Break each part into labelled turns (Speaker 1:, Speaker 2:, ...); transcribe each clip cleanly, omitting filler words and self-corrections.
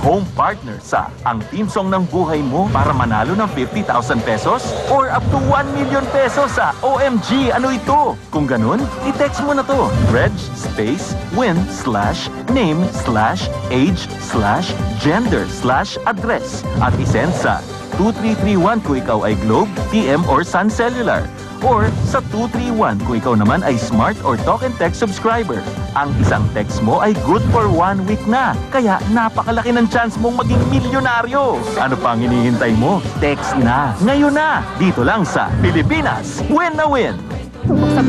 Speaker 1: home partner sa Ang Team Song ng Buhay Mo para manalo ng 50,000 pesos or up to 1 million pesos sa OMG, ano ito? Kung ganun, i-text mo na to. Reg space win/name/age/gender/address at isend sa 2331 kung ikaw ay Globe, TM or Sun Cellular. Or sa 231 kung ikaw naman ay Smart or Talk and Text subscriber. Ang isang text mo ay good for 1 week na. Kaya napakalaki ng chance mong maging milyonaryo. Ano pang hinihintay mo? Text na. Ngayon na. Dito lang sa Pilipinas. Win na win.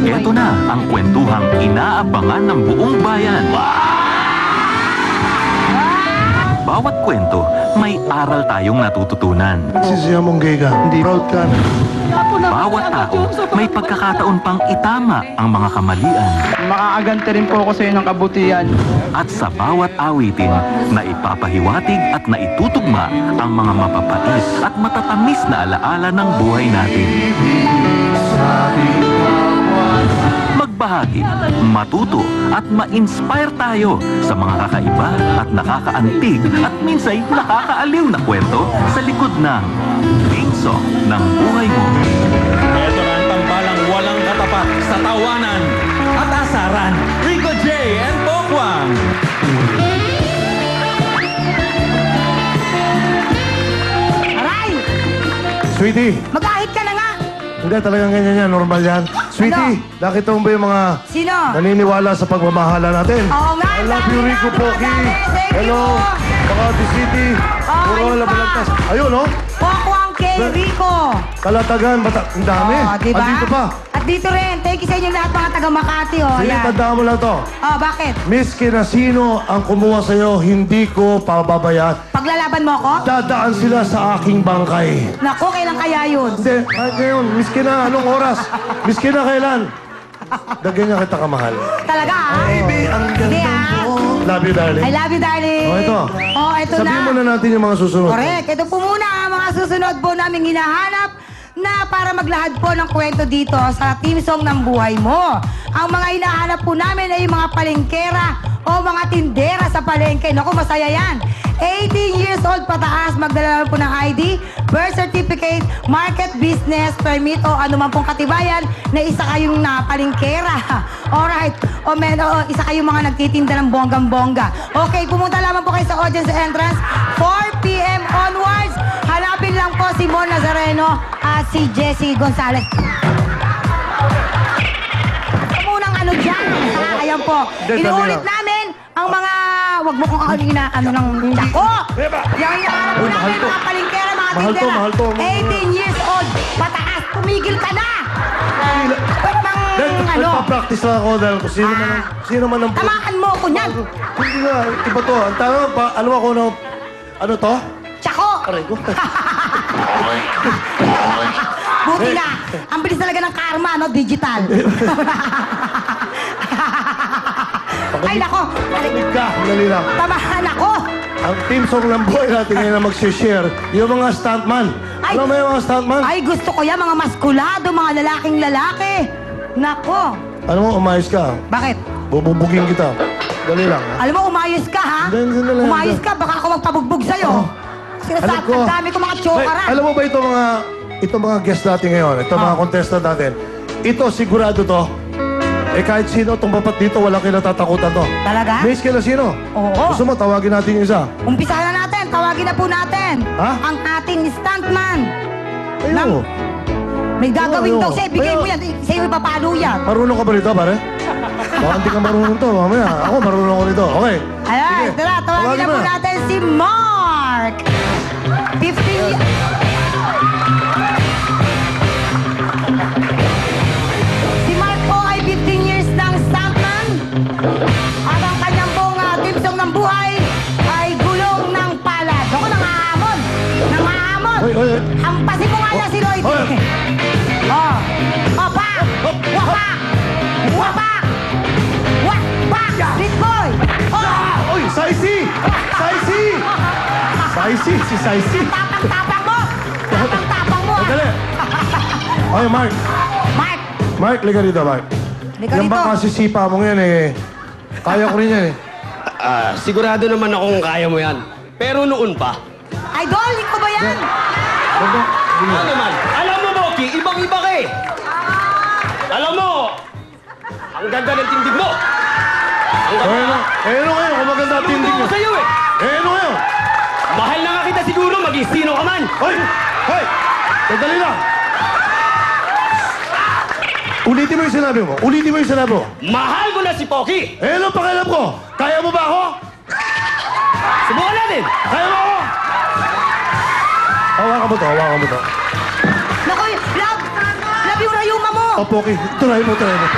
Speaker 1: Ito na ang kwentuhang inaabangan ng buong bayan. Bawat kwento, may aral tayong natututunan.
Speaker 2: Sisiya mong gay ka, hindi proud ka.
Speaker 1: Bawat tao, may pagkakataon pang itama ang mga kamalian.
Speaker 3: Makakagante rin po ako sa iyo ng kabutihan.
Speaker 1: At sa bawat awitin, na ipapahiwatig at naitutugma ang mga mapapait at matatamis na alaala ng buhay natin. Magbahagi, matuto at ma-inspire tayo sa mga kakaiba at nakakaantig at minsay nakakaaliw na kwento sa likod ng Team Song ng Buhay Mo.
Speaker 4: Ito na ang tambalang walang katapat sa tawanan at asaran. Rico J. and Pokwang.
Speaker 5: Aray!
Speaker 2: Sweetie,
Speaker 5: Mag-ahit ka na nga!
Speaker 2: hindi talagang ganyan yan, normal yan. Sweetie, nakita mo ba yung mga
Speaker 5: Sino?
Speaker 2: naniniwala sa pagmamahala natin?
Speaker 5: Oo nga,
Speaker 2: I love
Speaker 5: dami
Speaker 2: you, Rico
Speaker 5: namin,
Speaker 2: Poki.
Speaker 5: dami. Thank
Speaker 2: Hello,
Speaker 5: you.
Speaker 2: Makati City. Puro
Speaker 5: ayun
Speaker 2: wala
Speaker 5: pa.
Speaker 2: balagtas. Ayun, no?
Speaker 5: Pokwang kay Rico.
Speaker 2: Kalatagan, ang dami.
Speaker 5: Oh, diba?
Speaker 2: Andito pa.
Speaker 5: At dito rin. Thank you sa inyo lahat mga taga Makati. Oh,
Speaker 2: Sige,
Speaker 5: ayan.
Speaker 2: tandaan mo lang to.
Speaker 5: Oh, bakit?
Speaker 2: Miski na sino ang kumuha sa'yo, hindi ko pababayaan.
Speaker 5: Paglalaban mo ako?
Speaker 2: Dadaan sila sa aking bangkay.
Speaker 5: Naku, kailan kaya yun?
Speaker 2: Hindi, kahit ngayon, miski na anong oras, miski na kailan. Dagyan niya kita kamahal.
Speaker 5: Talaga, ah?
Speaker 2: Baby, ang
Speaker 5: Sige,
Speaker 2: ganda
Speaker 5: ah.
Speaker 2: mo. Love you, darling.
Speaker 5: I love you, darling.
Speaker 2: Oh, ito.
Speaker 5: Oh, ito na.
Speaker 2: Sabihin mo na natin yung mga susunod.
Speaker 5: Correct. Ito po muna ang mga susunod po namin hinahanap na para maglahad po ng kwento dito sa Team Song ng Buhay Mo. Ang mga hinahanap po namin ay mga palengkera o mga tindera sa palengke. Naku, masaya yan. 18 years old pataas, magdala po ng ID, birth certificate, market business permit o anuman pong katibayan na isa kayong napalengkera. Alright. O isa kayong mga nagtitinda ng bonggang-bongga. Okay, pumunta lamang po kayo sa audience entrance. 4 p.m. onwards. Hanapin lang po si Mon Nazareno at si Jessie Gonzalez. Munang ano dyan. Ha? Ayan po. Inuulit namin ang mga, wag mo kong ano ng tsako. Yung hinahanap po namin, mga palengkera, mga tindera.
Speaker 2: Mahal to.
Speaker 5: 18 years old, pataas, tumigil ka na. Ba't bang, ano?
Speaker 2: Nagpa-practice lang ako dahil kung sino man ang...
Speaker 5: Tamaan mo ko niyan.
Speaker 2: Hindi nga, iba to. Ang tama pa, alam ako na... Ano to?
Speaker 5: Tsako.
Speaker 2: Aray ko.
Speaker 5: Buti na. Ang bilis talaga ng karma, no? Digital. Ay, nako.
Speaker 2: Pakinig ka, dali lang.
Speaker 5: Tamahan ako.
Speaker 2: Ang Team Song ng buhay natin ngayon na mag-share, yung mga stuntman.
Speaker 5: Ay.
Speaker 2: Alam mo yung mga stuntman?
Speaker 5: Ay, gusto ko yan. Mga maskulado, mga lalaking lalaki. Nako.
Speaker 2: Alam mo, umayos ka.
Speaker 5: Bakit?
Speaker 2: Bububugin kita. Dali lang, ha?
Speaker 5: Alam mo, umayos ka, ha?
Speaker 2: Hindi lang.
Speaker 5: Umayos ka, baka ako magpabugbog sa'yo.
Speaker 2: Alam ko.
Speaker 5: Ang dami ko mga
Speaker 2: Wait,
Speaker 5: chokaran.
Speaker 2: alam mo ba itong mga guest natin ngayon, itong mga contestant natin, ito, sigurado to. Eh kahit sino itong papat dito, walang kinatatakutan to.
Speaker 5: Talaga?
Speaker 2: Miss kila sino?
Speaker 5: Oo.
Speaker 2: Gusto mo, tawagin natin yung isa.
Speaker 5: Umpisahan na natin. Tawagin na po natin.
Speaker 2: Ha?
Speaker 5: Ang ating stuntman.
Speaker 2: Ayun.
Speaker 5: May gagawin
Speaker 2: Ayun.
Speaker 5: daw siya. Ibigay mo yan. Sa'yo ipapalo yan.
Speaker 2: Marunong ka ba rito, pare? Baka hindi ka marunong to, mamaya. Ako, marunong ako nito. Okay.
Speaker 5: Ayan,
Speaker 2: Sige.
Speaker 5: tara. Tawagin na po natin si Mark. 15 Si Mark po ay 15 years ng stuntman. At ang kanyang pong Team Song ng buhay ay gulong ng palad. Ako, nangahamon. Nangahamon.
Speaker 2: Hoy.
Speaker 5: Hampasin mo nga yan si Lloyd.
Speaker 2: Hoy.
Speaker 5: Oh. Opa. Wapa. Wapa. Wapa. Street boy. Oh.
Speaker 2: Uy, Saisi! Saisi! Saisi, si Saisi.
Speaker 5: Tapang-tapang mo. Tapang-tapang mo.
Speaker 2: Dali. Okay, Mark.
Speaker 5: Mark.
Speaker 2: Mark, liga dito, Mark.
Speaker 5: Liga
Speaker 2: Yan
Speaker 5: dito.
Speaker 2: ba kasi sipa mo ngayon eh. Kaya ko rin yan eh.
Speaker 6: Sigurado naman akong kaya mo yan. Pero noon pa.
Speaker 5: Idol, ikaw ba yan?
Speaker 6: Ano naman? Alam mo, Boki, ibang-iba ka eh. Alam mo, ang ganda ng tindig mo. Ang ganda.
Speaker 2: Ano ngayon? Kung maganda ang tindig
Speaker 6: Tumutuwa
Speaker 2: nyo.
Speaker 6: ko sa'yo eh.
Speaker 2: Ano ngayon?
Speaker 6: Mahal na nga kita siguro, maging sino ka man.
Speaker 2: Hoy! Hoy! Sandali lang! Ulitin mo yung sinabi mo. Ulitin mo yung sinabi mo.
Speaker 6: Mahal ko na si Poki.
Speaker 2: Ano pakialam ko? Kaya mo ba ako?
Speaker 6: Subukan natin.
Speaker 2: Kaya mo ako? Hawakan mo to, hawakan mo to.
Speaker 5: Naku, love yung rayuma mo.
Speaker 2: O, Poki, try mo, try mo.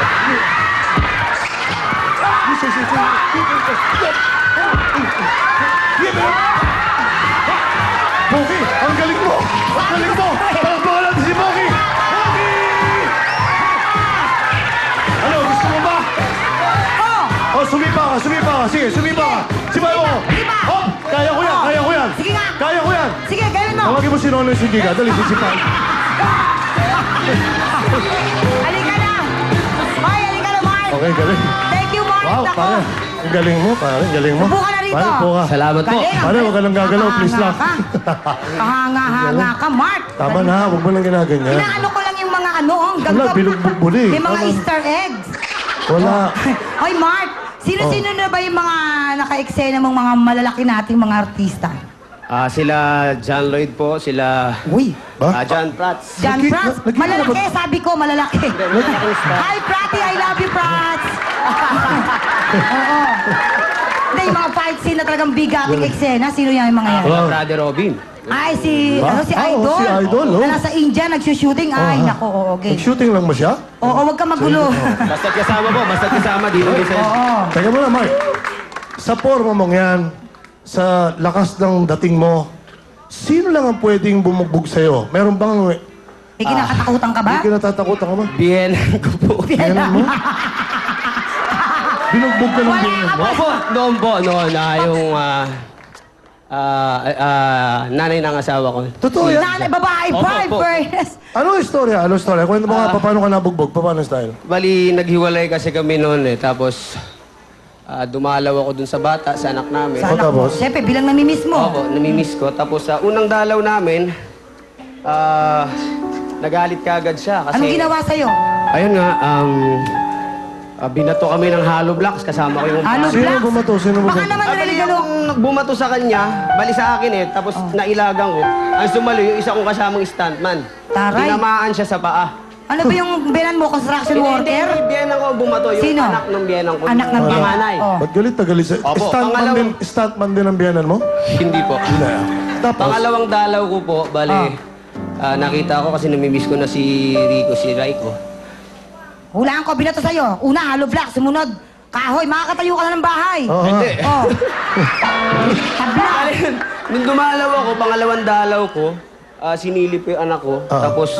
Speaker 2: Poki, ang galing mo! Ang galing mo! Palagpakan natin si Poki! Poki! Ano, gusto mo ba?
Speaker 5: Oh,
Speaker 2: Oh, sumipa ka, sumipa ka. Sige, sumipa ka. Sibay mo.
Speaker 5: Sipa.
Speaker 2: Oh, kaya ko yan, kaya ko yan.
Speaker 5: Sige nga.
Speaker 2: Kaya ko yan.
Speaker 5: sige, gawin mo.
Speaker 2: Tawagin mo si Nonoy Sindiga. Dali, sisipan.
Speaker 5: Halika na. Hoy, halika na, Mark.
Speaker 2: Okay, galing.
Speaker 5: Thank you, Mark.
Speaker 2: Wow,
Speaker 5: Naku.
Speaker 2: pare. Ang galing mo, pare. Ang galing mo.
Speaker 5: Upo ka na rito.
Speaker 2: Pare, upo ka.
Speaker 6: Salamat po.
Speaker 5: Galing.
Speaker 2: Pare, huwag ka lang gagalaw. Please lang.
Speaker 5: Kahanga-hanga ka, Mark.
Speaker 2: Tama na, huwag mo lang ginaganyan.
Speaker 5: Inaano ko lang yung mga ano, ang
Speaker 2: Wala, binugbog-buli.
Speaker 5: May mga
Speaker 2: Tama.
Speaker 5: Easter eggs.
Speaker 2: Wala.
Speaker 5: Hoy, Mark. Sino-sino na ba yung mga naka-eksena mong mga malalaki nating mga artista?
Speaker 6: Sila John Lloyd po, sila
Speaker 5: Uy.
Speaker 2: Ba?
Speaker 6: John Prats.
Speaker 5: John
Speaker 2: Nagkita-
Speaker 5: Prats.
Speaker 2: nagkita na
Speaker 5: Malalaki,
Speaker 2: ba-
Speaker 5: sabi ko, malalaki. Hi, Praty. I love you, Prats. Oo. Hindi, yung mga fight scene na talagang bigating eksena. Sino yan yung mga yan?
Speaker 6: Sila Brother Robin.
Speaker 5: Ay, si,
Speaker 2: Ba?
Speaker 5: si
Speaker 2: Ah,
Speaker 5: Idol.
Speaker 2: si Idol, oh.
Speaker 5: Na nasa India, nagsushooting. Ay,
Speaker 2: Ah.
Speaker 5: nako, oo, okay.
Speaker 2: Nag-shooting lang mo siya?
Speaker 5: Oo, wag ka magulo.
Speaker 6: Basta't kasama po, basta't kasama dito sa...
Speaker 5: Oo.
Speaker 2: Teka muna, Mark. Sa forma mong yan, sa lakas ng dating mo, sino lang ang pwedeng bumugbog sa'yo? Meron bang...
Speaker 5: May kinakatakutan ka ba?
Speaker 2: Hindi ka natatakutan ka ba?
Speaker 6: Biyenan ko po.
Speaker 2: Yan mo? Binugbog ka ng
Speaker 5: Wala
Speaker 2: biyenan
Speaker 5: ka
Speaker 2: mo?
Speaker 5: ba?
Speaker 6: Opo, noon po, yung nanay ng asawa ko.
Speaker 2: Totoo yan?
Speaker 5: Nanay, babae,
Speaker 6: Opo,
Speaker 5: five,
Speaker 6: opo.
Speaker 5: fairness.
Speaker 2: Ano istorya? Ano istorya? Kwento mo nga, paano ka nabugbog? Paano style?
Speaker 6: Bali, naghiwalay kasi kami noon eh. Tapos, dumalaw ako dun sa bata, sa anak namin.
Speaker 5: Sa anak mo.
Speaker 2: tapos?
Speaker 5: Siyempre, bilang namimiss mo.
Speaker 6: Opo, namimiss ko. Tapos, sa unang dalaw namin, nagalit kagad siya. Kasi,
Speaker 5: Anong ginawa sa'yo?
Speaker 6: Ayun nga, binato kami ng hollow blocks. Kasama ko yung...
Speaker 5: Hollow
Speaker 2: Sino
Speaker 5: blocks?
Speaker 2: bumato? Sino
Speaker 5: Baka
Speaker 2: bumato?
Speaker 5: naman
Speaker 6: Bali,
Speaker 5: naliligalo.
Speaker 6: yung bumato sa kanya, bali sa akin eh, tapos nailagang ko. Ang sumalo, yung isa kong kasamang stuntman.
Speaker 5: Taray.
Speaker 6: Tinamaan siya sa paa.
Speaker 5: Ano ba yung binan mo, construction worker?
Speaker 6: Hindi, biyenan ko bumato. Yung
Speaker 5: Sino?
Speaker 6: anak ng biyenan ko.
Speaker 5: Anak ng biyenan.
Speaker 6: Panganay.
Speaker 5: Oh.
Speaker 2: Ba't galit na galit sa'yo?
Speaker 6: Opo,
Speaker 2: Stuntman din ang biyanan mo?
Speaker 6: Hindi po.
Speaker 2: Hindi. Tapos?
Speaker 6: Pangalawang dalaw ko po, bali, nakita ko kasi namimiss ko na si Rico, si Raiko.
Speaker 5: Hulaan ko, binato sa'yo. Una, hollow block. Sumunod, kahoy. Makakatayo ka na ng bahay.
Speaker 2: Oo.
Speaker 6: Hindi.
Speaker 5: Oh. Tabla.
Speaker 6: Bali, nung dumalaw ako, pangalawang dalaw ko, sinilip ko yung anak ko. Tapos,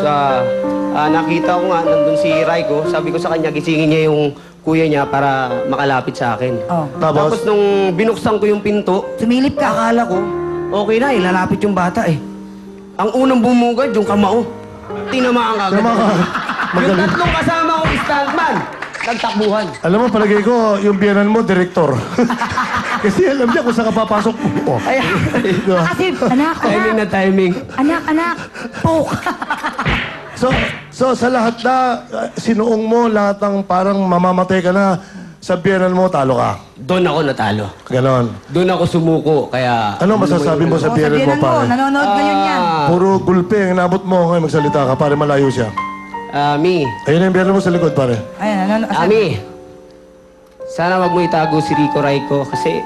Speaker 6: nakita ko nga, nandun si Raiko. Sabi ko sa kanya, gisingin niya yung kuya niya para makalapit sa akin.
Speaker 5: Oh.
Speaker 2: Tapos?
Speaker 6: Nung binuksan ko yung pinto,
Speaker 5: Sumilip ka.
Speaker 6: akala ko, okay na, ilalapit yung bata eh. Ang unang bumugad, yung kamao. Tinamaan agad.
Speaker 2: Tama ka.
Speaker 6: Yung
Speaker 2: Magaling.
Speaker 6: tatlong kasama ko, stuntman, nagtakbuhan.
Speaker 2: Alam mo, palagay ko, yung biyanan mo, direktor. Kasi alam niya kung saan ka papasok. Oh.
Speaker 6: Ay,
Speaker 5: Kasi, anak,
Speaker 6: timing na
Speaker 5: anak.
Speaker 6: timing.
Speaker 5: Anak. Poke.
Speaker 2: So sa lahat na sinuong mo, lahat ng parang mamamatay ka na, sa biyanan mo, talo ka.
Speaker 6: Doon ako natalo.
Speaker 2: Ganon.
Speaker 6: Doon ako sumuko, kaya...
Speaker 2: Ano masasabi mo sa
Speaker 5: O,
Speaker 2: biyanan mo,
Speaker 5: sabihan mo,
Speaker 2: pare?
Speaker 5: nanonood ngayon yan.
Speaker 2: Puro gulpe ang inabot mo ngayon magsalita ka, pare malayo siya.
Speaker 6: Ami,
Speaker 2: Ayun ang biyanan mo sa likod, pare.
Speaker 5: Ayan,
Speaker 6: Ami, sana wag mo itago si Rico Raiko kasi